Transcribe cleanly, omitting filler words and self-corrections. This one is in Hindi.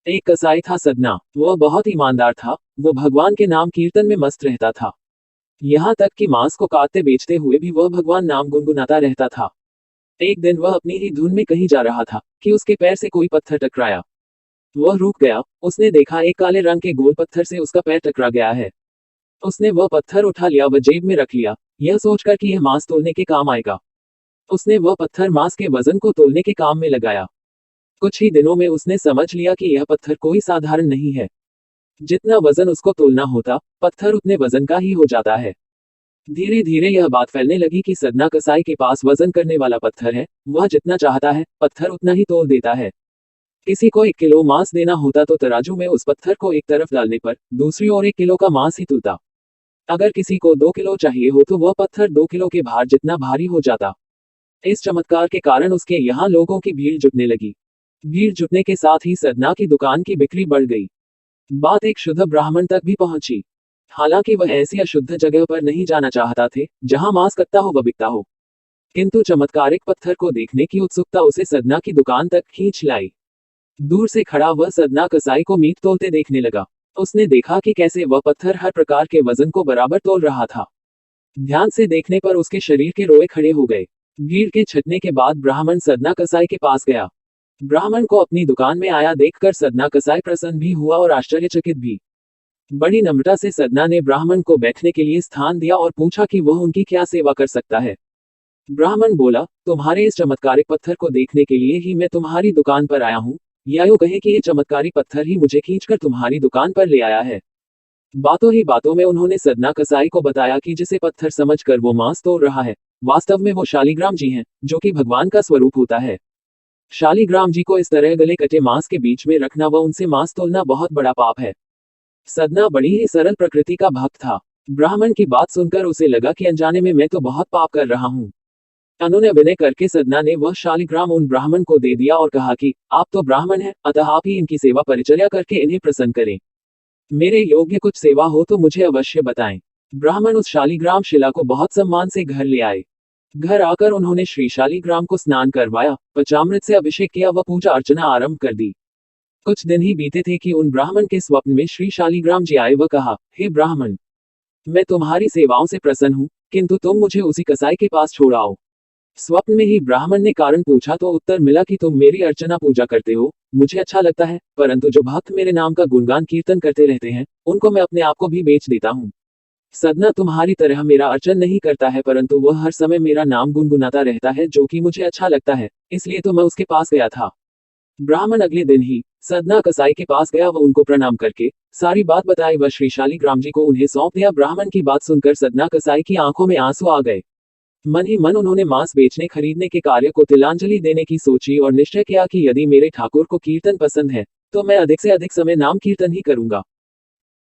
एक कसाई था सदना। वह बहुत ईमानदार था। वो भगवान के नाम कीर्तन में मस्त रहता था। यहाँ तक कि मांस को काटते बेचते हुए भी वह भगवान नाम गुनगुनाता रहता था। एक दिन वह अपनी ही धुन में कहीं जा रहा था कि उसके पैर से कोई पत्थर टकराया। वह रुक गया। उसने देखा एक काले रंग के गोल पत्थर से उसका पैर टकरा गया है। उसने वह पत्थर उठा लिया व जेब में रख लिया, यह सोचकर कि यह मांस तोलने के काम आएगा। उसने वह पत्थर मांस के वजन को तोलने के काम में लगाया। कुछ ही दिनों में उसने समझ लिया कि यह पत्थर कोई साधारण नहीं है। जितना वजन उसको तोलना होता, पत्थर उतने वजन का ही हो जाता है। धीरे धीरे यह बात फैलने लगी कि सदना कसाई के पास वजन करने वाला पत्थर है। वह जितना चाहता है, पत्थर उतना ही तोल देता है। किसी को 1 किलो मांस देना होता तो तराजू में उस पत्थर को एक तरफ डालने पर दूसरी ओर 1 किलो का मांस ही तुलता। अगर किसी को 2 किलो चाहिए हो तो वह पत्थर 2 किलो के भार जितना भारी हो जाता। इस चमत्कार के कारण उसके यहाँ लोगों की भीड़ जुटने लगी। भीड़ जुटने के साथ ही सदना की दुकान की बिक्री बढ़ गई। बात एक शुद्ध ब्राह्मण तक भी पहुंची। हालांकि वह ऐसी अशुद्ध जगह पर नहीं जाना चाहता थे जहां मांस कटता हो व बिकता हो, किंतु चमत्कारिक पत्थर को देखने की उत्सुकता उसे सदना की दुकान तक खींच लाई। दूर से खड़ा वह सदना कसाई को मीट तोलते देखने लगा। उसने देखा कि कैसे वह पत्थर हर प्रकार के वजन को बराबर तोल रहा था। ध्यान से देखने पर उसके शरीर के रोए खड़े हो गए। भीड़ के छटने के बाद ब्राह्मण सदना कसाई के पास गया। ब्राह्मण को अपनी दुकान में आया देखकर सदना कसाई प्रसन्न भी हुआ और आश्चर्यचकित भी। बड़ी नम्रता से सदना ने ब्राह्मण को बैठने के लिए स्थान दिया और पूछा कि वह उनकी क्या सेवा कर सकता है। ब्राह्मण बोला, तुम्हारे इस चमत्कारिक पत्थर को देखने के लिए ही मैं तुम्हारी दुकान पर आया हूँ, या यूं कहे कि ये चमत्कारी पत्थर ही मुझे खींचकर तुम्हारी दुकान पर ले आया है। बातों ही बातों में उन्होंने सदना कसाई को बताया कि जिसे पत्थर समझकर वो मांस तोड़ रहा है, वास्तव में वो शालिग्राम जी हैं, जो कि भगवान का स्वरूप होता है। शालिग्राम जी को इस तरह गले कटे मांस के बीच में रखना व उनसे मांस तोलना बहुत बड़ा पाप है। सदना बड़ी ही सरल प्रकृति का भक्त था। ब्राह्मण की बात सुनकर उसे लगा कि अनजाने में मैं तो बहुत पाप कर रहा हूँ। अनुनय विनय करके सदना ने वह शालिग्राम उन ब्राह्मण को दे दिया और कहा कि आप तो ब्राह्मण हैं, अतः आप ही इनकी सेवा परिचर्या करके इन्हें प्रसन्न करें। मेरे योग्य कुछ सेवा हो तो मुझे अवश्य बताएं। ब्राह्मण उस शालिग्राम शिला को बहुत सम्मान से घर ले आए। घर आकर उन्होंने श्री शालिग्राम को स्नान करवाया, पंचामृत से अभिषेक किया व पूजा अर्चना आरंभ कर दी। कुछ दिन ही बीते थे कि उन ब्राह्मण के स्वप्न में श्री शालिग्राम जी आए व कहा, हे ब्राह्मण, मैं तुम्हारी सेवाओं से प्रसन्न हूँ, किंतु तुम मुझे उसी कसाई के पास छोड़ आओ। स्वप्न में ही ब्राह्मण ने कारण पूछा तो उत्तर मिला कि तुम मेरी अर्चना पूजा करते हो, मुझे अच्छा लगता है, परंतु जो भक्त मेरे नाम का गुणगान कीर्तन करते रहते हैं, उनको मैं अपने आप को भी बेच देता हूँ। सदना तुम्हारी तरह मेरा अर्चन नहीं करता है, परंतु वह हर समय मेरा नाम गुनगुनाता रहता है, जो कि मुझे अच्छा लगता है, इसलिए तो मैं उसके पास गया था। ब्राह्मण अगले दिन ही सदना कसाई के पास गया व उनको प्रणाम करके सारी बात बताई व श्री शालिग्राम जी को उन्हें सौंप दिया। ब्राह्मण की बात सुनकर सदना कसाई की आंखों में आंसू आ गए। मन ही मन उन्होंने मांस बेचने खरीदने के कार्य को तिलांजलि देने की सोची और निश्चय किया कि यदि मेरे ठाकुर को कीर्तन पसंद है, तो मैं अधिक से अधिक समय नाम कीर्तन ही करूंगा।